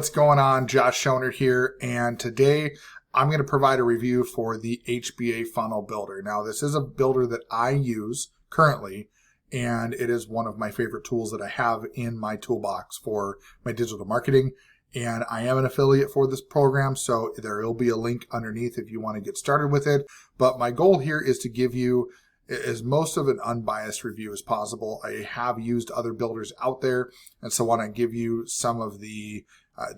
what's going on? Josh Schonert here, and today I'm going to provide a review for the HBA Funnel Builder. Now, this is a builder that I use currently, and it is one of my favorite tools that I have in my toolbox for my digital marketing. And I am an affiliate for this program, so there will be a link underneath if you want to get started with it. But my goal here is to give you as most of an unbiased review as possible. I have used other builders out there, and so I want to give you some of the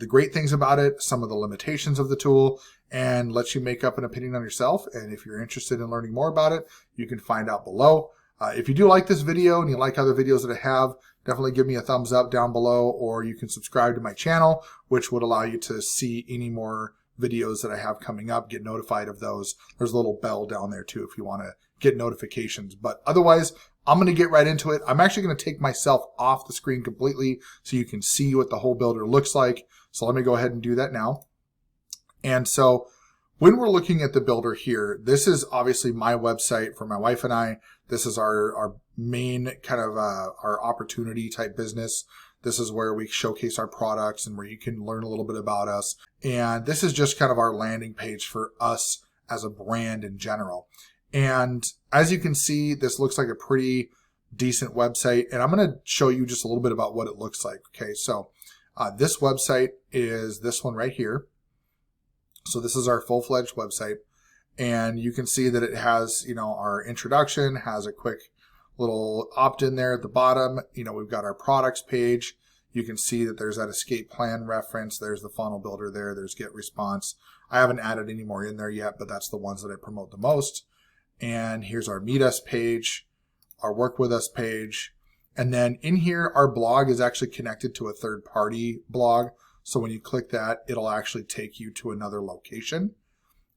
great things about it, some of the limitations of the tool, and let you make up an opinion on yourself. And if you're interested in learning more about it, you can find out below. If you do like this video and you like other videos that I have, definitely give me a thumbs up down below, or you can subscribe to my channel, which would allow you to see any more videos that I have coming up, get notified of those. There's a little bell down there too if you want to get notifications. But otherwise, I'm going to get right into it. I'm actually going to take myself off the screen completely so you can see what the whole builder looks like. So let me go ahead and do that now. And so when we're looking at the builder here, this is obviously my website for my wife and I. This is our main kind of our opportunity type business. This is where we showcase our products and where you can learn a little bit about us. And this is just kind of our landing page for us as a brand in general. And as you can see, this looks like a pretty decent website. And I'm going to show you just a little bit about what it looks like. Okay, so this website is this one right here. So this is our full-fledged website. And you can see that it has, our introduction, has a quick little opt-in there at the bottom. We've got our products page. You can see that there's that escape plan reference. There's the funnel builder there. There's get response. I haven't added any more in there yet, but that's the ones that I promote the most. And here's our meet us page, our work with us page. And then in here, our blog is actually connected to a third-party blog. So when you click that, it'll actually take you to another location.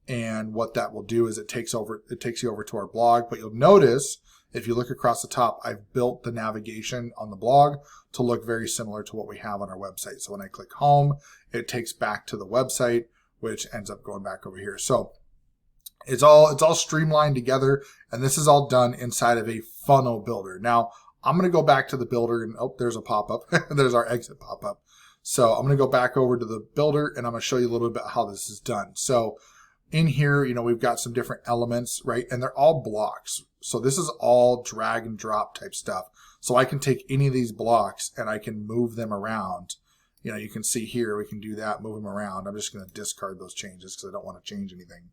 And what that will do is it takes you over to our blog. But you'll notice, if you look across the top, I've built the navigation on the blog to look very similar to what we have on our website. So when I click home, it takes back to the website, which ends up going back over here. So it's all streamlined together, and this is all done inside of a funnel builder. Now, I'm going to go back to the builder, and there's a pop-up. There's our exit pop-up. So I'm going to go back over to the builder, and I'm going to show you a little bit how this is done. So in here, we've got some different elements, right? And they're all blocks. So this is all drag and drop type stuff. So I can take any of these blocks and I can move them around. You can see here, we can do that, move them around. I'm just going to discard those changes because I don't want to change anything.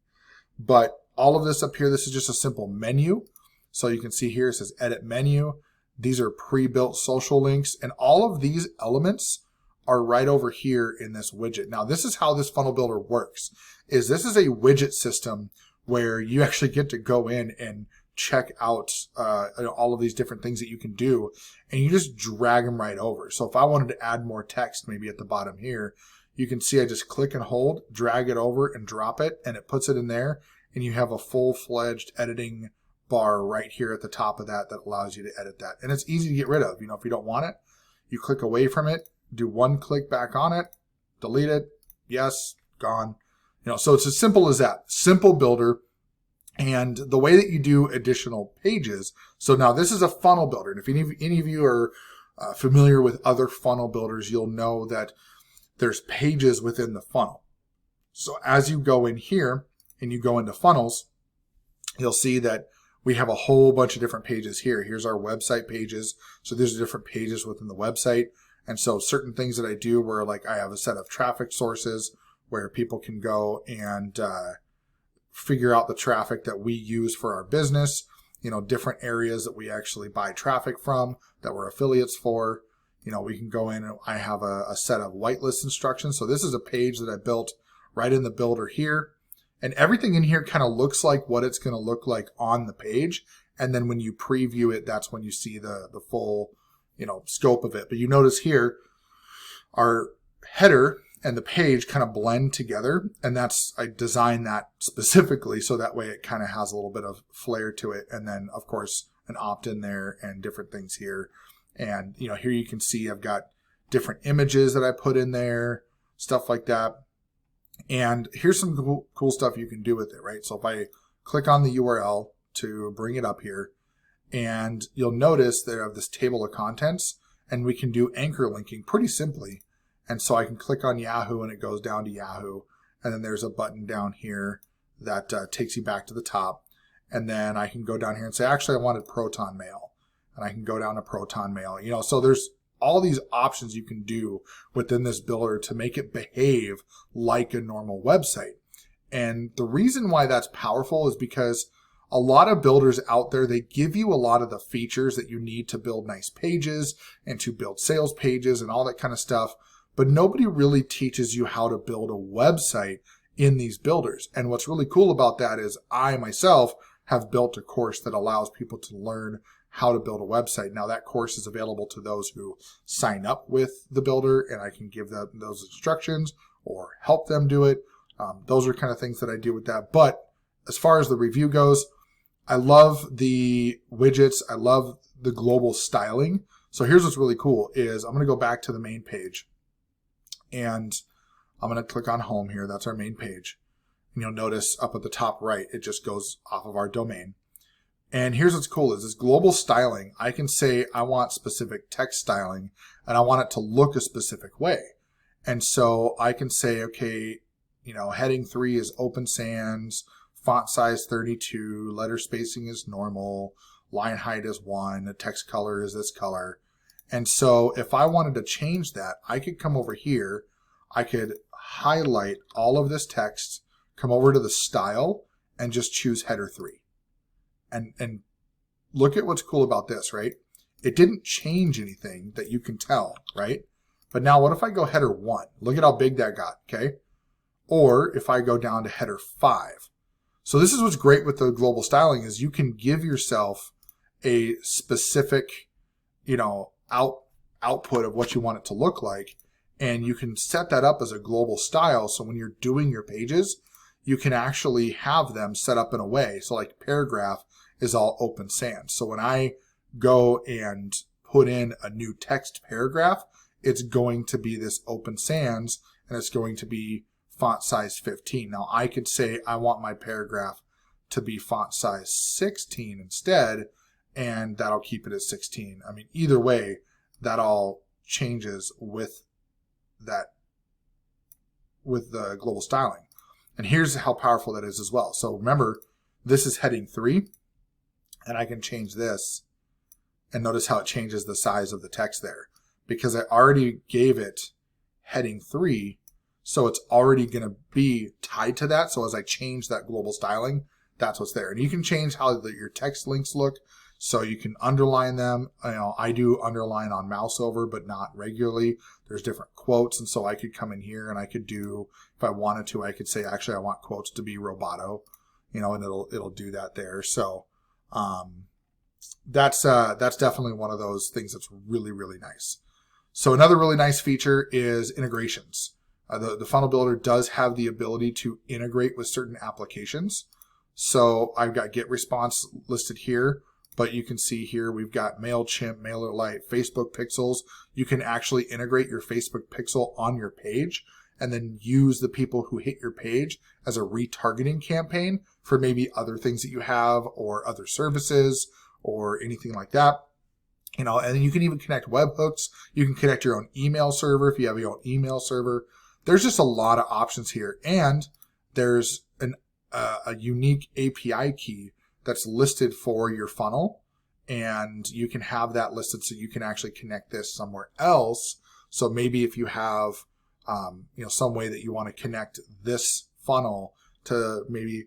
But all of this up here, this is just a simple menu. So you can see here, it says edit menu. These are pre-built social links, and all of these elements are right over here in this widget. Now, this is how this funnel builder works, is this is a widget system where you actually get to go in and check out all of these different things that you can do, and you just drag them right over. So if I wanted to add more text, maybe at the bottom here, you can see I just click and hold, drag it over and drop it, and it puts it in there, and you have a full-fledged editing bar right here at the top of that allows you to edit that. And it's easy to get rid of. If you don't want it, you click away from it, do one click back on it, delete it, yes, gone. So it's as simple as that. Simple builder. And the way that you do additional pages, so now this is a funnel builder. And if any of you are familiar with other funnel builders, you'll know that there's pages within the funnel. So as you go in here and you go into funnels, you'll see that we have a whole bunch of different pages here. Here's our website pages. So there's different pages within the website. And so certain things that I do where like I have a set of traffic sources where people can go and figure out the traffic that we use for our business, different areas that we actually buy traffic from that we're affiliates for. We can go in and I have a set of whitelist instructions. So this is a page that I built right in the builder here. And everything in here kind of looks like what it's going to look like on the page. And then when you preview it, that's when you see the full, scope of it. But you notice here, our header and the page kind of blend together. And I designed that specifically so that way it kind of has a little bit of flair to it. And then, of course, an opt-in there and different things here. And, here you can see I've got different images that I put in there, stuff like that. And here's some cool stuff you can do with it, right? So if I click on the URL to bring it up here, and you'll notice they have this table of contents, and we can do anchor linking pretty simply. And so I can click on Yahoo and it goes down to Yahoo. And then there's a button down here that takes you back to the top. And then I can go down here and say, actually, I wanted Proton Mail. And I can go down to Proton Mail. You know, so there's all these options you can do within this builder to make it behave like a normal website. And the reason why that's powerful is because a lot of builders out there, they give you a lot of the features that you need to build nice pages and to build sales pages and all that kind of stuff. But nobody really teaches you how to build a website in these builders. And what's really cool about that is I myself have built a course that allows people to learn how to build a website. Now that course is available to those who sign up with the builder, and I can give them those instructions or help them do it. Those are kind of things that I do with that. But as far as the review goes, I love the widgets. I love the global styling. So here's what's really cool is I'm going to go back to the main page and I'm going to click on home here. That's our main page. And you'll notice up at the top right, it just goes off of our domain. And here's what's cool is this global styling. I can say I want specific text styling and I want it to look a specific way. And so I can say, okay, you know, heading 3 is open sans, font size 32, letter spacing is normal, line height is 1, the text color is this color. And so if I wanted to change that, I could come over here, I could highlight all of this text, come over to the style, and just choose header 3. And look at what's cool about this, right? It didn't change anything that you can tell, right? But now what if I go header 1? Look at how big that got, okay? Or if I go down to header 5. So this is what's great with the global styling is you can give yourself a specific, you know, output of what you want it to look like. And you can set that up as a global style. So when you're doing your pages, you can actually have them set up in a way. So like paragraph is all open sans. So when I go and put in a new text paragraph, it's going to be this open sans and it's going to be font size 15. Now I could say I want my paragraph to be font size 16 instead, and that'll keep it at 16. I mean, either way, that all changes with that, with the global styling. And here's how powerful that is as well. So remember, this is heading 3, and I can change this, and notice how it changes the size of the text there, because I already gave it heading 3, so it's already going to be tied to that. So as I change that global styling, that's what's there. And you can change how your text links look. So you can underline them. You know, I do underline on mouse over, but not regularly. There's different quotes. And so I could come in here and I could do, if I wanted to, I could say, actually, I want quotes to be roboto, you know, and it'll do that there. So that's definitely one of those things that's really, really nice. So another really nice feature is integrations. The Funnel Builder does have the ability to integrate with certain applications. So I've got GetResponse listed here, but you can see here we've got MailChimp, MailerLite, Facebook Pixels. You can actually integrate your Facebook Pixel on your page and then use the people who hit your page as a retargeting campaign for maybe other things that you have or other services or anything like that. You know, and then you can even connect webhooks. You can connect your own email server if you have your own email server. There's just a lot of options here, and there's a unique API key that's listed for your funnel, and you can have that listed so you can actually connect this somewhere else. So maybe if you have you know, some way that you want to connect this funnel to maybe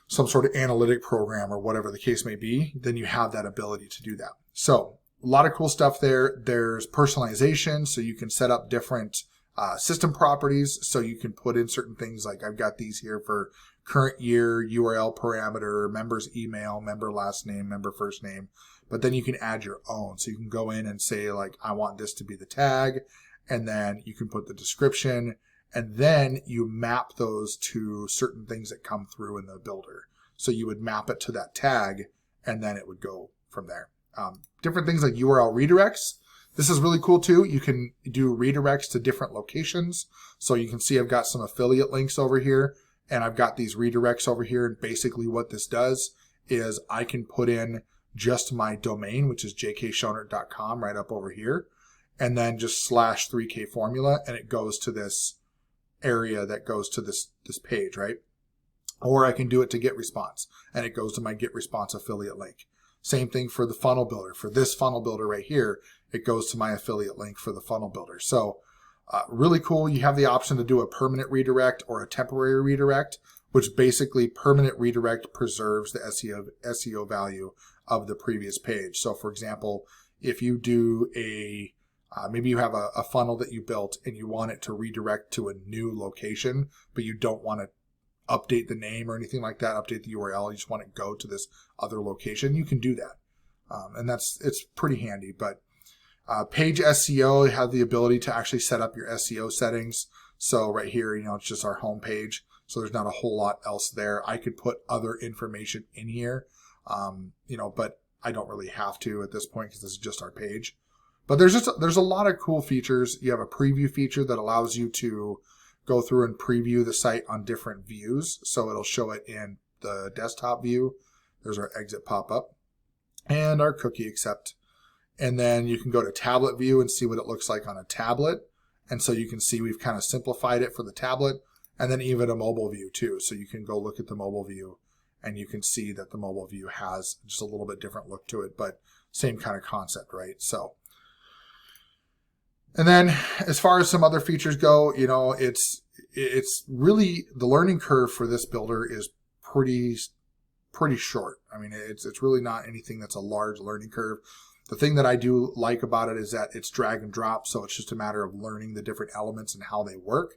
some sort of analytic program or whatever the case may be, then you have that ability to do that. So a lot of cool stuff there. There's personalization, so you can set up different system properties, so you can put in certain things like I've got these here for current year, URL parameter, member's email, member last name, member first name, but then you can add your own. So you can go in and say like, I want this to be the tag, and then you can put the description, and then you map those to certain things that come through in the builder. So you would map it to that tag, and then it would go from there. Different things like URL redirects. This is really cool too. You can do redirects to different locations. So you can see I've got some affiliate links over here, and I've got these redirects over here. And basically what this does is I can put in just my domain, which is jkschonert.com right up over here. and then just slash 3K formula, and it goes to this area that goes to this page, right? Or I can do it to get response, and it goes to my get response affiliate link. Same thing for the funnel builder. For this funnel builder right here, it goes to my affiliate link for the funnel builder. So really cool. You have the option to do a permanent redirect or a temporary redirect, which basically permanent redirect preserves the SEO value of the previous page. So for example, if you do maybe you have a funnel that you built and you want it to redirect to a new location, but you don't want to update the name or anything like that, update the URL, you just want to go to this other location, you can do that. And it's pretty handy. But page SEO have the ability to actually set up your SEO settings. So right here, it's just our home page. So there's not a whole lot else there. I could put other information in here, but I don't really have to at this point because this is just our page. But there's a lot of cool features. You have a preview feature that allows you to go through and preview the site on different views. So it'll show it in the desktop view. There's our exit pop-up and our cookie accept. And then you can go to tablet view and see what it looks like on a tablet. And so you can see we've kind of simplified it for the tablet, and then even a mobile view too. So you can go look at the mobile view and you can see that the mobile view has just a little bit different look to it, but same kind of concept, right? So, and then as far as some other features go, it's really, the learning curve for this builder is pretty short. I mean, it's really not anything that's a large learning curve. The thing that I do like about it is that it's drag and drop. So it's just a matter of learning the different elements and how they work,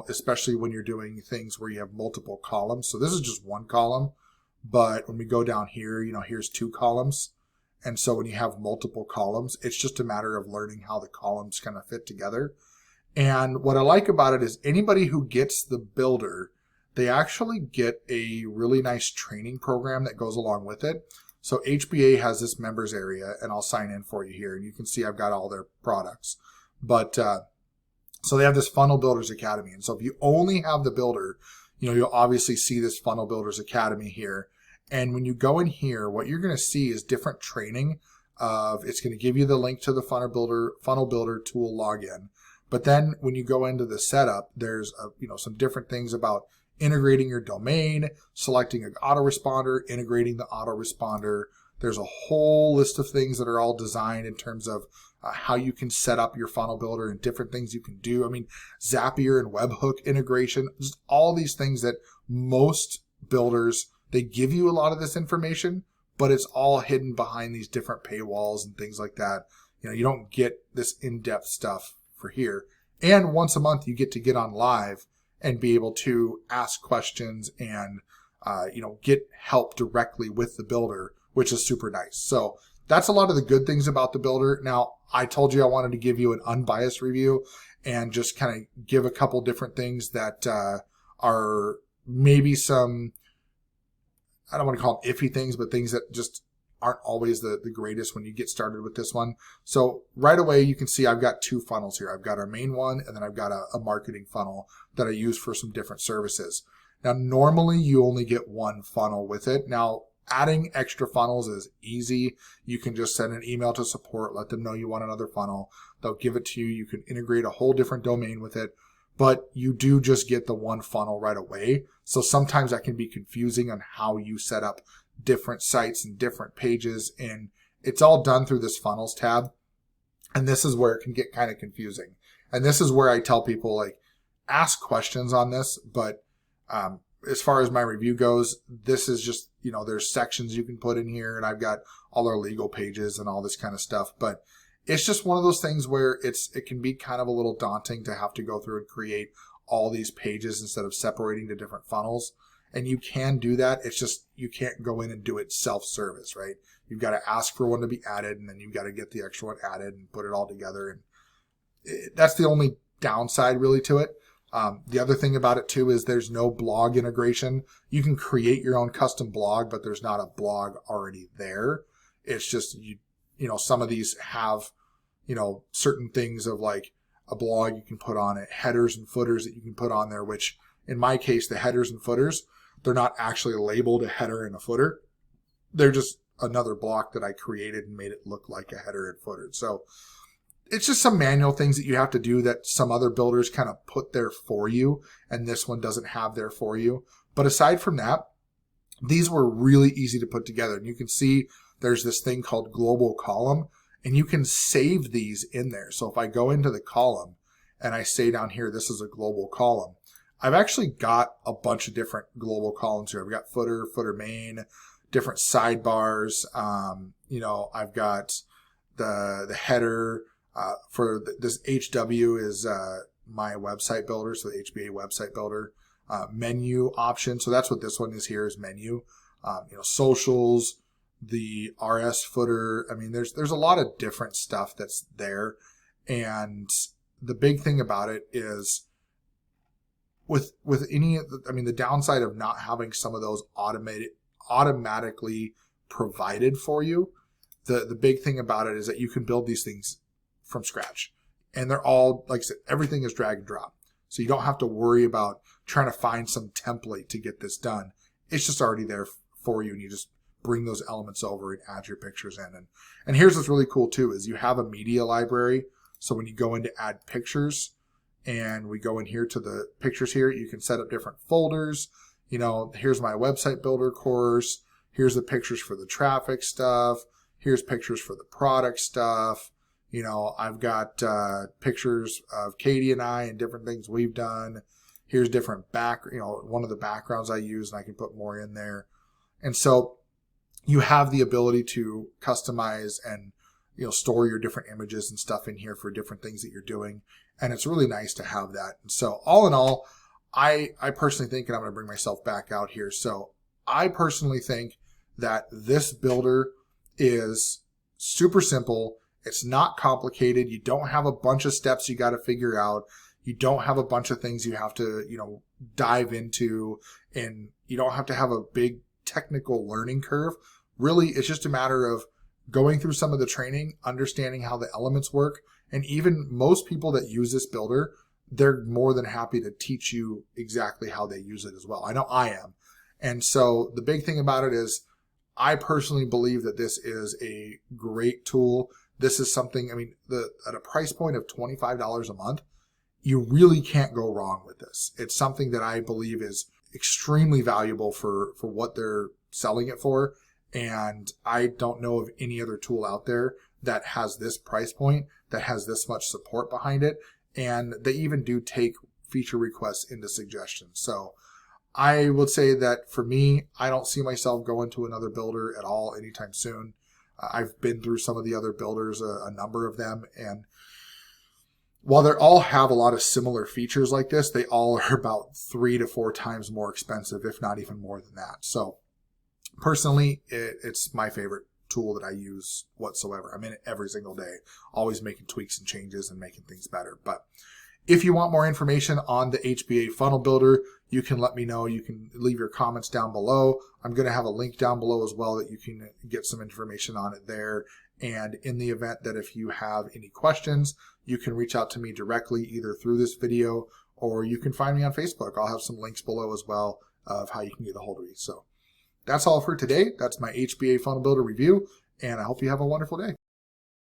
especially when you're doing things where you have multiple columns. So this is just one column, but when we go down here, here's 2 columns. And so when you have multiple columns, it's just a matter of learning how the columns kind of fit together. And what I like about it is anybody who gets the builder, they actually get a really nice training program that goes along with it. So HBA has this members area, and I'll sign in for you here, and you can see I've got all their products. But so they have this Funnel Builders Academy. And so if you only have the builder, you'll obviously see this Funnel Builders Academy here. And when you go in here, what you're going to see is different training it's going to give you the link to the Funnel Builder tool login. But then when you go into the setup, there's some different things about integrating your domain, selecting an autoresponder, integrating the autoresponder. There's a whole list of things that are all designed in terms of how you can set up your funnel builder and different things you can do. I mean, Zapier and webhook integration, just all these things that most builders, they give you a lot of this information, but it's all hidden behind these different paywalls and things like that. You don't get this in-depth stuff for here. And once a month, you get on live and be able to ask questions and, get help directly with the builder, which is super nice. So that's a lot of the good things about the builder. Now, I told you I wanted to give you an unbiased review and just kind of give a couple different things that are maybe some, I don't want to call them iffy things, but things that just aren't always the greatest when you get started with this one. So right away, you can see I've got 2 funnels here. I've got our main one, and then I've got a marketing funnel that I use for some different services. Now, normally you only get 1 funnel with it. Now, adding extra funnels is easy. You can just send an email to support, let them know you want another funnel. They'll give it to you. You can integrate a whole different domain with it, but you do just get the 1 funnel right away. So sometimes that can be confusing on how you set up different sites and different pages, and it's all done through this funnels tab. And this is where it can get kind of confusing. And this is where I tell people, ask questions on this, but as far as my review goes, this is just, there's sections you can put in here, and I've got all our legal pages and all this kind of stuff. But it's just one of those things where it can be kind of a little daunting to have to go through and create all these pages instead of separating the different funnels. And you can do that. It's just you can't go in and do it self-service, right? You've got to ask for one to be added, and then you've got to get the extra one added and put it all together. And that's the only downside really to it. The other thing about it too is there's no blog integration. You can create your own custom blog, but there's not a blog already there. It's just, some of these have, certain things of like a blog you can put on it, headers and footers that you can put on there, which in my case, the headers and footers, they're not actually labeled a header and a footer. They're just another block that I created and made it look like a header and footer. So it's just some manual things that you have to do that some other builders kind of put there for you, and this one doesn't have there for you. But aside from that, these were really easy to put together. And you can see there's this thing called global column, and you can save these in there. So if I go into the column and I say down here, this is a global column, I've actually got a bunch of different global columns here. I've got footer, footer main, different sidebars. You know, I've got the header. This HW is my website builder, so the HBA website builder. Menu option, so that's what this one is here, is menu. You know, socials, the RS footer. I mean, there's a lot of different stuff that's there, and the big thing about it is with any, I mean, the downside of not having some of those automatically provided for you. The big thing about it is that you can build these things from scratch, and they're all, like I said, everything is drag and drop. So you don't have to worry about trying to find some template to get this done. It's just already there for you, and you just bring those elements over and add your pictures in. And here's what's really cool too, is you have a media library. So when you go in to add pictures, and we go in here to the pictures here, you can set up different folders. You know, here's my website builder course. Here's the pictures for the traffic stuff. Here's pictures for the product stuff. You know, I've got pictures of Katie and I and different things we've done. Here's different one of the backgrounds I use, and I can put more in there. And so you have the ability to customize and, you know, store your different images and stuff in here for different things that you're doing. And it's really nice to have that. And so all in all, I personally think, and I'm going to bring myself back out here. So I personally think that this builder is super simple. It's not complicated. You don't have a bunch of steps you got to figure out. You don't have a bunch of things you have to, you know, dive into, and you don't have to have a big technical learning curve. Really, it's just a matter of going through some of the training, understanding how the elements work. And even most people that use this builder, they're more than happy to teach you exactly how they use it as well. I know I am. And so the big thing about it is, I personally believe that this is a great tool. This is something, I mean, at a price point of $25 a month, you really can't go wrong with this. It's something that I believe is extremely valuable for what they're selling it for. And I don't know of any other tool out there that has this price point, that has this much support behind it. And they even do take feature requests into suggestions. So I would say that for me, I don't see myself going to another builder at all anytime soon. I've been through some of the other builders, a number of them, and while they all have a lot of similar features like this, they all are about 3 to 4 times more expensive, if not even more than that. So personally, it's my favorite tool that I use whatsoever. I'm in it every single day, always making tweaks and changes and making things better. But if you want more information on the HBA Funnel Builder, you can let me know. You can leave your comments down below. I'm going to have a link down below as well that you can get some information on it there. And in the event that if you have any questions, you can reach out to me directly either through this video, or you can find me on Facebook. I'll have some links below as well of how you can get a hold of me. So that's all for today. That's my HBA Funnel Builder review, and I hope you have a wonderful day.